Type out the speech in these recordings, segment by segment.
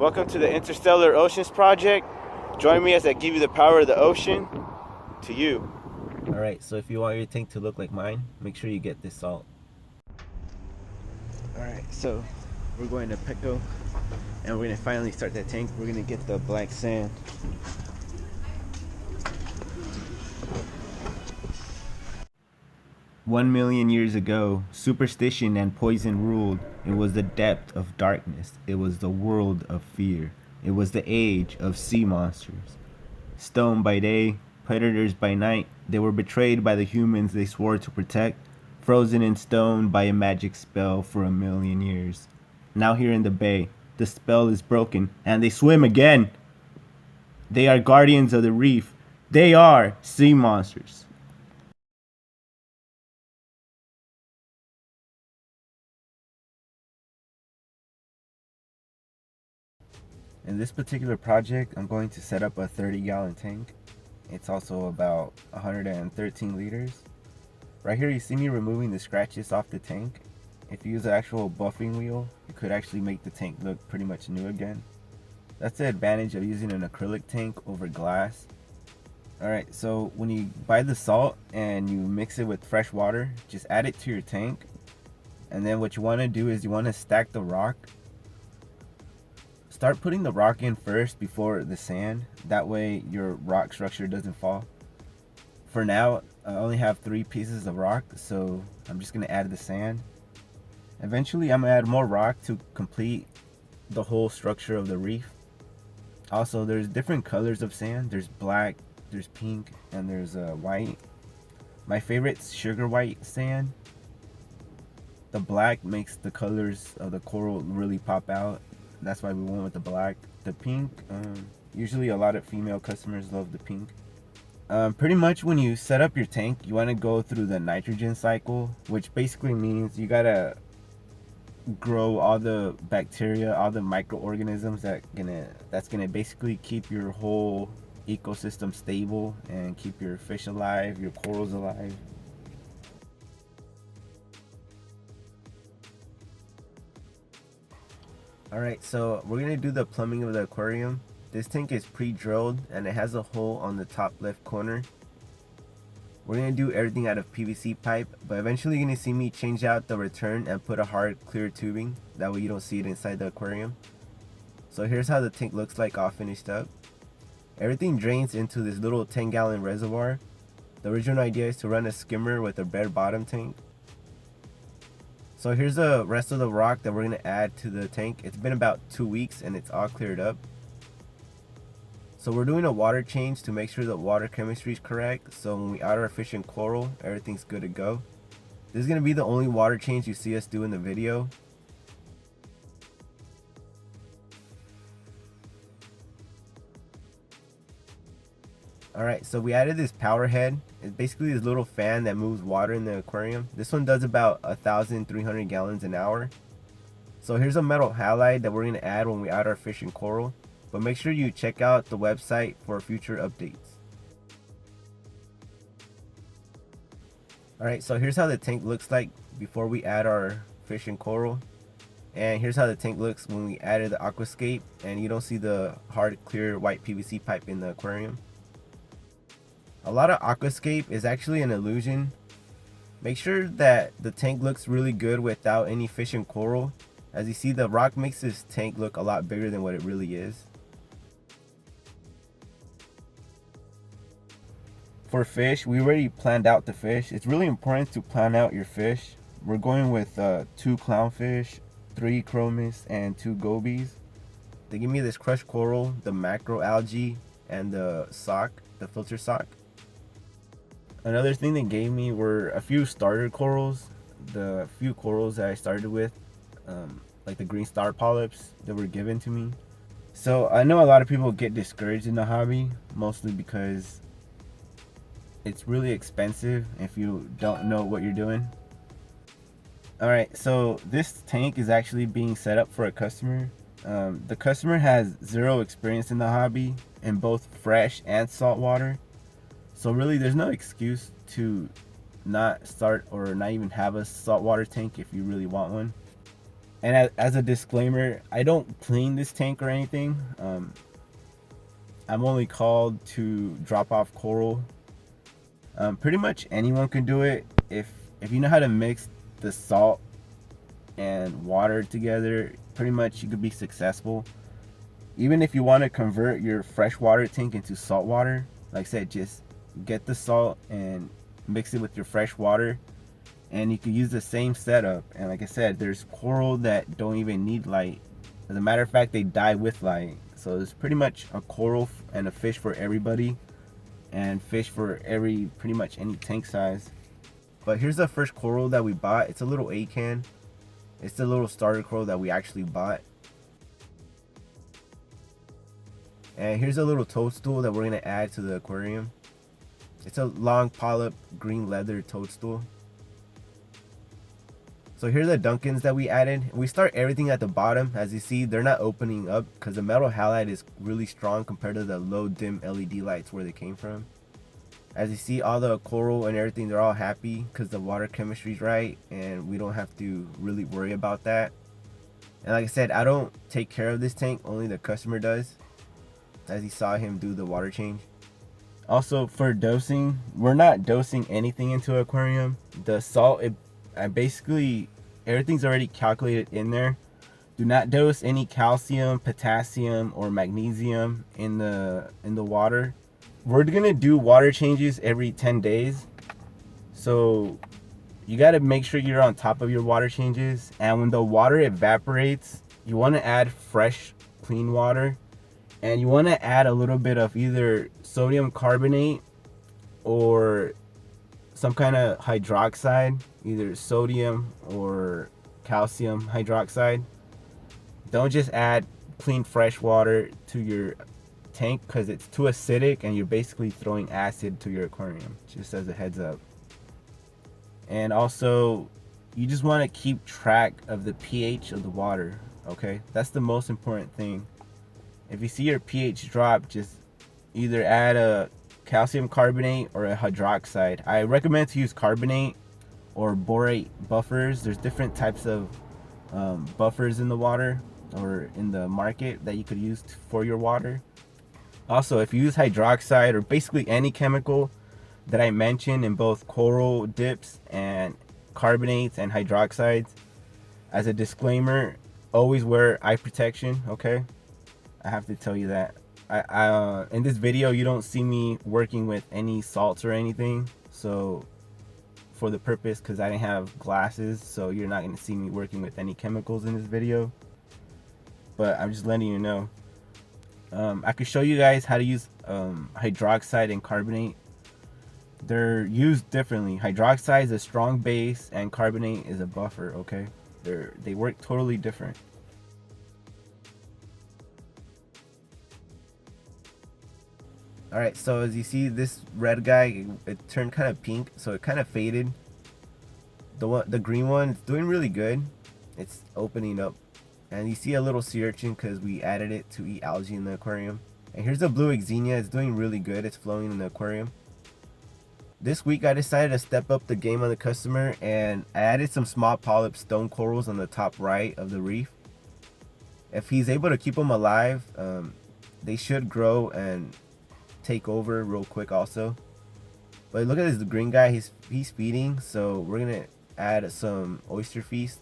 Welcome to the Interstellar Oceans Project. Join me as I give you the power of the ocean to you. Alright, so if you want your tank to look like mine, make sure you get this salt. Alright, so we're going to Petco and we're going to finally start that tank. We're going to get the black sand. "1 million years ago, superstition and poison ruled. It was the depth of darkness. It was the world of fear. It was the age of sea monsters. Stone by day, predators by night, they were betrayed by the humans they swore to protect, frozen in stone by a magic spell for 1 million years. Now here in the bay, the spell is broken, and they swim again. They are guardians of the reef. They are sea monsters." In this particular project, I'm going to set up a 30-gallon tank. It's also about 113 liters. Right here you see me removing the scratches off the tank. If you use an actual buffing wheel, you could actually make the tank look pretty much new again. That's the advantage of using an acrylic tank over glass. Alright, so when you buy the salt and you mix it with fresh water, just add it to your tank. And then what you want to do is you want to stack the rock. Start putting the rock in first before the sand. That way your rock structure doesn't fall. For now, I only have 3 pieces of rock, so I'm just going to add the sand. Eventually, I'm going to add more rock to complete the whole structure of the reef. Also, there's different colors of sand. There's black, there's pink, and there's white. My favorite's sugar white sand. The black makes the colors of the coral really pop out. That's why we went with the black. The pink, usually a lot of female customers love the pink. Pretty much when you set up your tank, you want to go through the nitrogen cycle, which basically means you gotta grow all the bacteria, all the microorganisms that's gonna basically keep your whole ecosystem stable and keep your fish alive, your corals alive. Alright, so we're going to do the plumbing of the aquarium. This tank is pre-drilled and it has a hole on the top left corner. We're going to do everything out of PVC pipe, but eventually you're going to see me change out the return and put a hard clear tubing. That way you don't see it inside the aquarium. So here's how the tank looks like all finished up. Everything drains into this little 10-gallon reservoir. The original idea is to run a skimmer with a bare bottom tank. So here's the rest of the rock that we're going to add to the tank. It's been about 2 weeks and it's all cleared up. So we're doing a water change to make sure the water chemistry is correct. So when we add our fish and coral, everything's good to go. This is going to be the only water change you see us do in the video. Alright, so we added this powerhead. It's basically this little fan that moves water in the aquarium. This one does about 1,300 gallons an hour. So here's a metal halide that we're going to add when we add our fish and coral. But make sure you check out the website for future updates. Alright, so here's how the tank looks like before we add our fish and coral. And here's how the tank looks when we added the aquascape and you don't see the hard clear white PVC pipe in the aquarium. A lot of aquascape is actually an illusion. Make sure that the tank looks really good without any fish and coral. As you see, the rock makes this tank look a lot bigger than what it really is. For fish, we already planned out the fish. It's really important to plan out your fish. We're going with 2 clownfish, 3 chromis, and 2 gobies. They give me this crushed coral, the macroalgae, and the sock, the filter sock. Another thing they gave me were a few starter corals. The few corals that I started with, like the green star polyps that were given to me. So I know a lot of people get discouraged in the hobby, mostly because it's really expensive if you don't know what you're doing. Alright, so this tank is actually being set up for a customer. The customer has 0 experience in the hobby in both fresh and salt water. So really there's no excuse to not start or not even have a saltwater tank if you really want one. And as a disclaimer, I don't clean this tank or anything. I'm only called to drop off coral. Pretty much anyone can do it if you know how to mix the salt and water together. Pretty much you could be successful. Even if you want to convert your freshwater tank into salt water, like I said, just get the salt and mix it with your fresh water, and you can use the same setup. And like I said, there's coral that don't even need light. As a matter of fact, they die with light. So there's pretty much a coral and a fish for everybody, and fish for pretty much any tank size. But here's the first coral that we bought. It's a little acan. It's the little starter coral that we actually bought. And here's a little toadstool that we're gonna add to the aquarium. It's a long polyp green leather toadstool. So here's the Duncans that we added. We start everything at the bottom. As you see, they're not opening up because the metal halide is really strong compared to the low dim LED lights where they came from. As you see, all the coral and everything, they're all happy because the water chemistry is right and we don't have to really worry about that. And like I said, I don't take care of this tank, only the customer does, as you saw him do the water change. Also, for dosing, we're not dosing anything into an aquarium. The salt, basically everything's already calculated in there. Do not dose any calcium, potassium, or magnesium in the water. We're gonna do water changes every 10 days, so you got to make sure you're on top of your water changes. And when the water evaporates, you want to add fresh clean water, and you want to add a little bit of either sodium carbonate or some kind of hydroxide, either sodium or calcium hydroxide. Don't just add clean fresh water to your tank because it's too acidic and you're basically throwing acid to your aquarium, just as a heads up. And also, you just want to keep track of the pH of the water, okay? That's the most important thing. If you see your pH drop, just either add a calcium carbonate or a hydroxide. I recommend to use carbonate or borate buffers. There's different types of buffers in the water or in the market that you could use for your water. Also, if you use hydroxide or basically any chemical that I mentioned in both coral dips and carbonates and hydroxides, as a disclaimer, always wear eye protection, okay? I have to tell you that. In this video, you don't see me working with any salts or anything, so for the purpose, because I didn't have glasses, so you're not going to see me working with any chemicals in this video, but I'm just letting you know. I could show you guys how to use hydroxide and carbonate. They're used differently. Hydroxide is a strong base and carbonate is a buffer, okay? They work totally different. Alright, so as you see, this red guy, it turned kind of pink, so it kind of faded. The green one, it's doing really good. It's opening up. And you see a little sea urchin because we added it to eat algae in the aquarium. And here's the blue exenia. It's doing really good. It's flowing in the aquarium. This week I decided to step up the game on the customer, and I added some small polyp stone corals on the top right of the reef. If he's able to keep them alive, they should grow and take over real quick also. But look at this green guy, he's feeding, so we're gonna add some oyster feast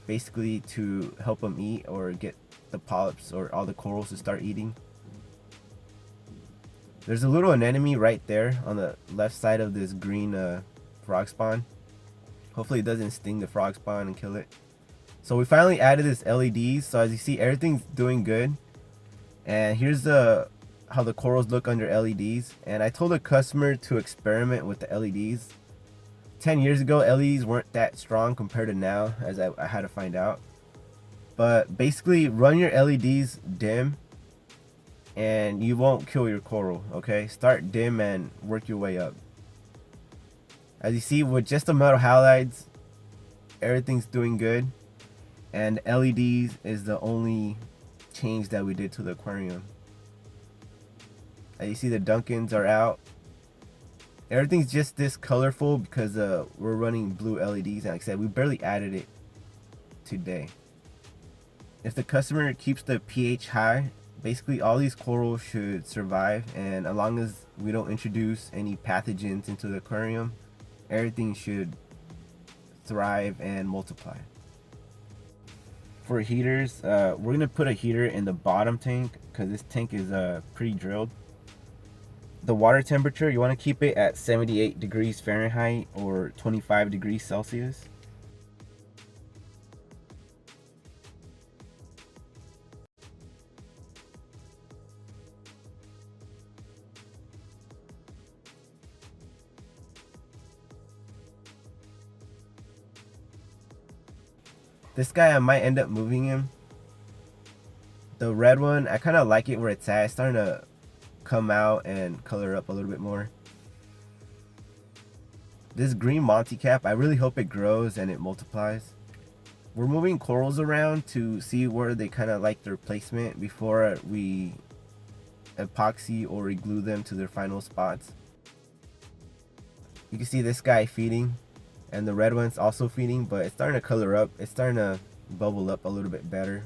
basically to help him eat or get the polyps or all the corals to start eating. There's a little anemone right there on the left side of this green frog spawn. Hopefully it doesn't sting the frog spawn and kill it. So we finally added this LEDs, so as you see, everything's doing good. And here's how the corals look under LEDs. And I told the customer to experiment with the LEDs. 10 years ago, LEDs weren't that strong compared to now, as I had to find out. But basically, run your LEDs dim and you won't kill your coral, okay? Start dim and work your way up. As you see, with just the metal halides, everything's doing good. And LEDs is the only change that we did to the aquarium. As you see, the Duncans are out. Everything's just this colorful because we're running blue LEDs. And like I said, we barely added it today. If the customer keeps the pH high, basically all these corals should survive, and as long as we don't introduce any pathogens into the aquarium, everything should thrive and multiply. For heaters, we're gonna put a heater in the bottom tank because this tank is pretty drilled. The water temperature, you want to keep it at 78 degrees Fahrenheit or 25 degrees Celsius. This guy, I might end up moving him. The red one, I kind of like it where it's at. It's starting to come out and color up a little bit more. This green Monty cap, I really hope it grows and it multiplies. We're moving corals around to see where they kind of like their placement before we epoxy or glue them to their final spots. You can see this guy feeding, and the red one's also feeding, but it's starting to color up. It's starting to bubble up a little bit better.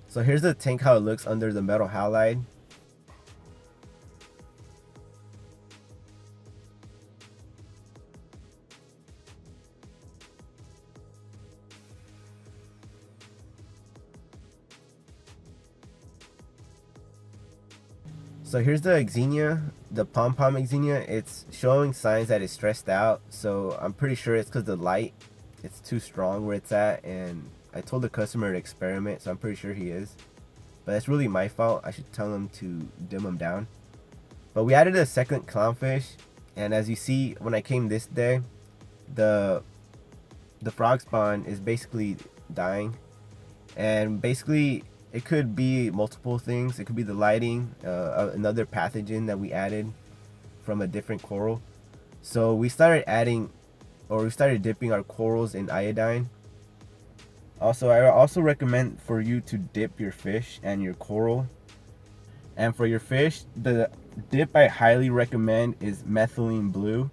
So here's the tank, how it looks under the metal halide. So here's the Xenia, the pom-pom Xenia. It's showing signs that it's stressed out, so I'm pretty sure it's because the light, it's too strong where it's at, and I told the customer to experiment, so I'm pretty sure he is. But it's really my fault. I should tell him to dim him down. But we added a second clownfish, and as you see, when I came this day, the frog spawn is basically dying, and basically it could be multiple things. It could be the lighting, another pathogen that we added from a different coral. So we started dipping our corals in iodine. Also, I also recommend for you to dip your fish and your coral. And for your fish, the dip I highly recommend is methylene blue.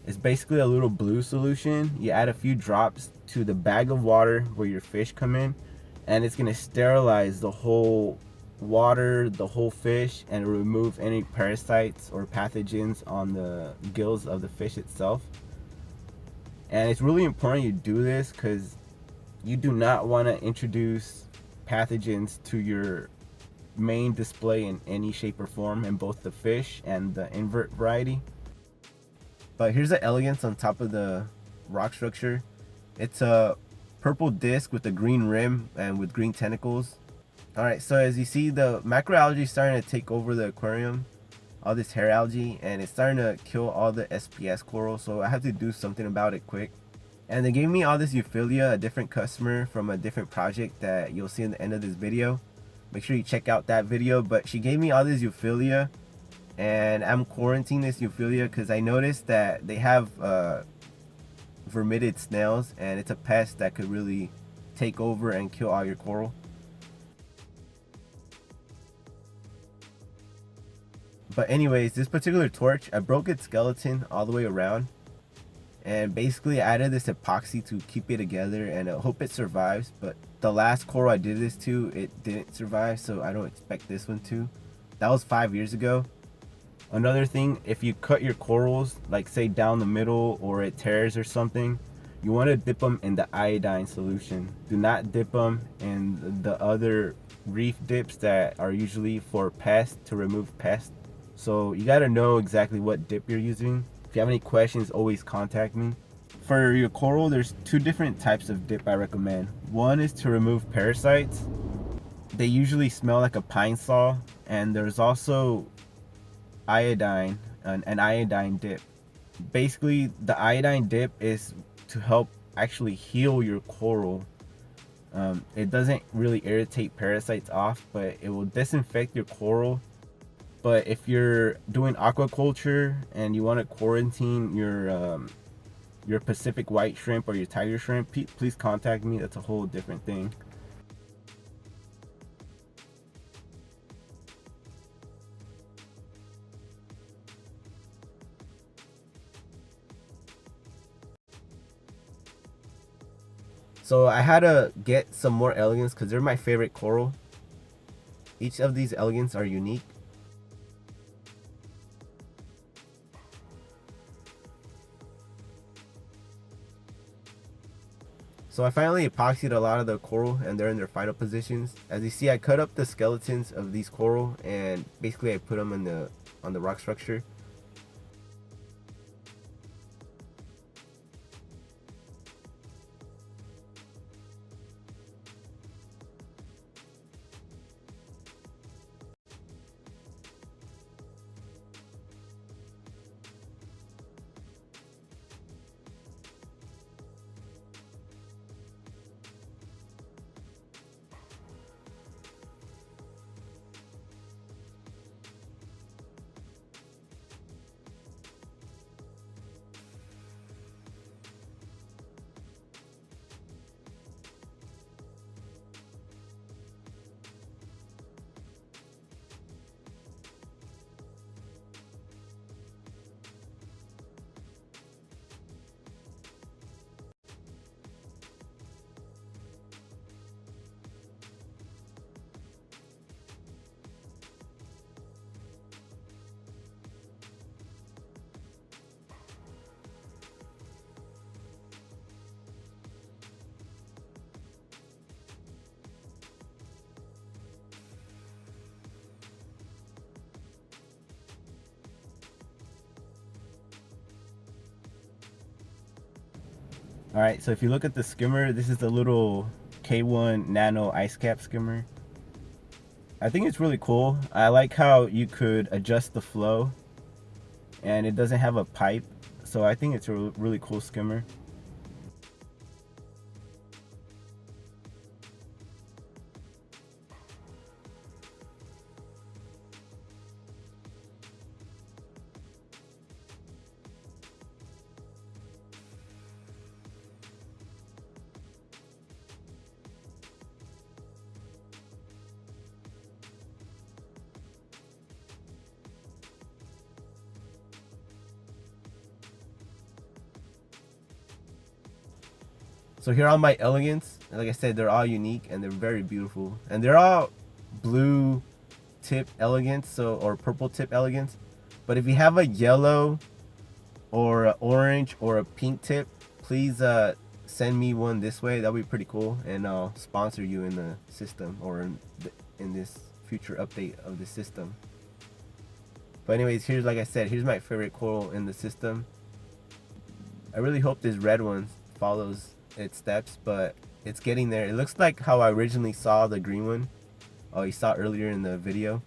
It's basically a little blue solution. You add a few drops to the bag of water where your fish come in, and it's gonna sterilize the whole water, the whole fish, and remove any parasites or pathogens on the gills of the fish itself. And it's really important you do this because you do not want to introduce pathogens to your main display in any shape or form in both the fish and the invert variety. But here's the elegance on top of the rock structure. It's a purple disc with a green rim and with green tentacles. Alright, so as you see, the macroalgae is starting to take over the aquarium, all this hair algae, and it's starting to kill all the SPS coral, so I have to do something about it quick. And they gave me all this Euphilia, a different customer from a different project that you'll see in the end of this video. Make sure you check out that video. But she gave me all this Euphilia, and I'm quarantining this Euphilia because I noticed that they have vermitid snails, and it's a pest that could really take over and kill all your coral. But anyways, this particular torch, I broke its skeleton all the way around, and basically I added this epoxy to keep it together, and I hope it survives. But the last coral I did this to, it didn't survive, so I don't expect this one to. That was 5 years ago. Another thing, if you cut your corals, like say down the middle or it tears or something, you want to dip them in the iodine solution. Do not dip them in the other reef dips that are usually for pests, to remove pests. So you got to know exactly what dip you're using. If you have any questions, always contact me. For your coral, there's two different types of dip I recommend. One is to remove parasites. They usually smell like a pine saw. And there's also iodine, an iodine dip. Basically, the iodine dip is to help actually heal your coral. It doesn't really irritate parasites off, but it will disinfect your coral. But if you're doing aquaculture and you want to quarantine your Pacific white shrimp or your tiger shrimp, please contact me. That's a whole different thing. So I had to get some more elegants because they're my favorite coral. Each of these elegants are unique. So I finally epoxied a lot of the coral and they're in their final positions. As you see, I cut up the skeletons of these coral and basically I put them on the rock structure. Alright, so if you look at the skimmer, this is the little K1 nano Icecap skimmer. I think it's really cool. I like how you could adjust the flow and it doesn't have a pipe, so I think it's a really cool skimmer. So here are my elegants. Like I said, they're all unique and they're very beautiful. And they're all blue tip elegants, so or purple tip elegants. But if you have a yellow or an orange or a pink tip, please send me one this way. That'll be pretty cool, and I'll sponsor you in the system or in this future update of the system. But anyways, here's, like I said, here's my favorite coral in the system. I really hope this red one follows its steps, but it's getting there. It looks like how I originally saw the green one. Oh, you saw earlier in the video.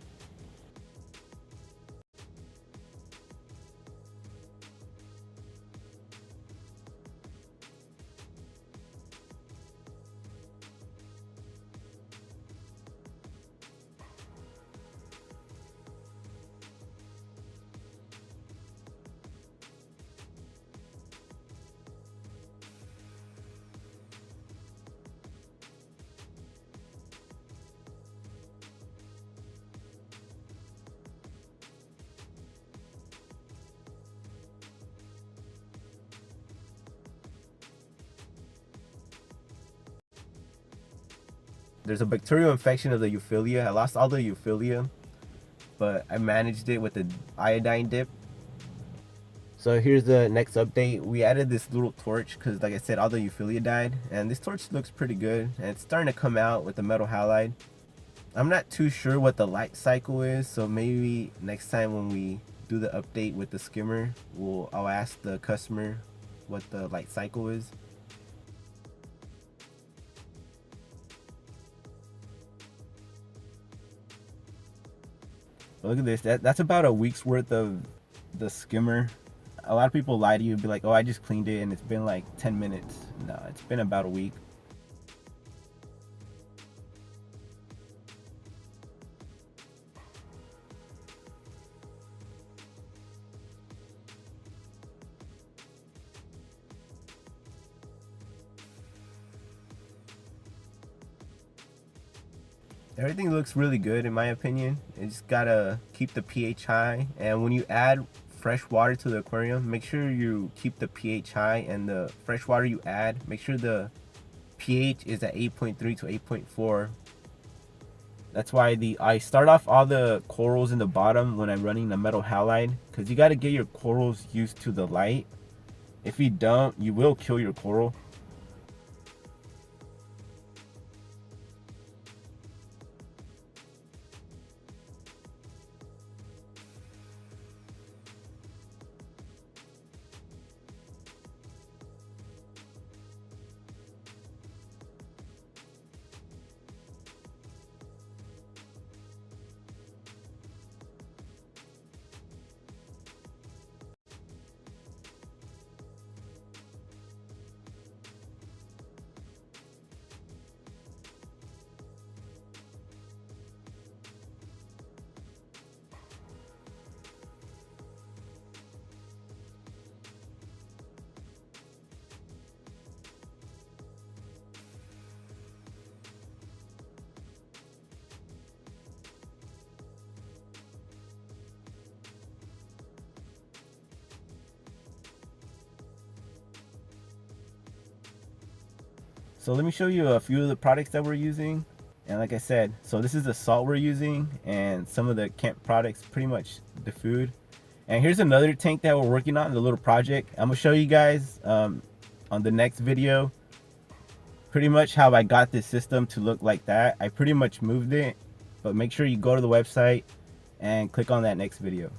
There's a bacterial infection of the euphilia. I lost all the euphilia, but I managed it with the iodine dip. So here's the next update. We added this little torch because, like I said, all the euphilia died, and this torch looks pretty good, and it's starting to come out with the metal halide. I'm not too sure what the light cycle is, so maybe next time when we do the update with the skimmer, I'll ask the customer what the light cycle is. Look at this. That's about a week's worth of the skimmer. A lot of people lie to you and be like, oh, I just cleaned it and it's been like 10 minutes. No, it's been about a week. Everything looks really good in my opinion. You just gotta keep the pH high, and when you add fresh water to the aquarium, make sure you keep the pH high, and the fresh water you add, make sure the pH is at 8.3 to 8.4. That's why I start off all the corals in the bottom when I'm running the metal halide, because you got to get your corals used to the light. If you don't, you will kill your coral. So let me show you a few of the products that we're using. And like I said, so this is the salt we're using, and some of the camp products, pretty much the food. And here's another tank that we're working on, the little project. I'm gonna show you guys on the next video pretty much how I got this system to look like that. I pretty much moved it, but make sure you go to the website and click on that next video.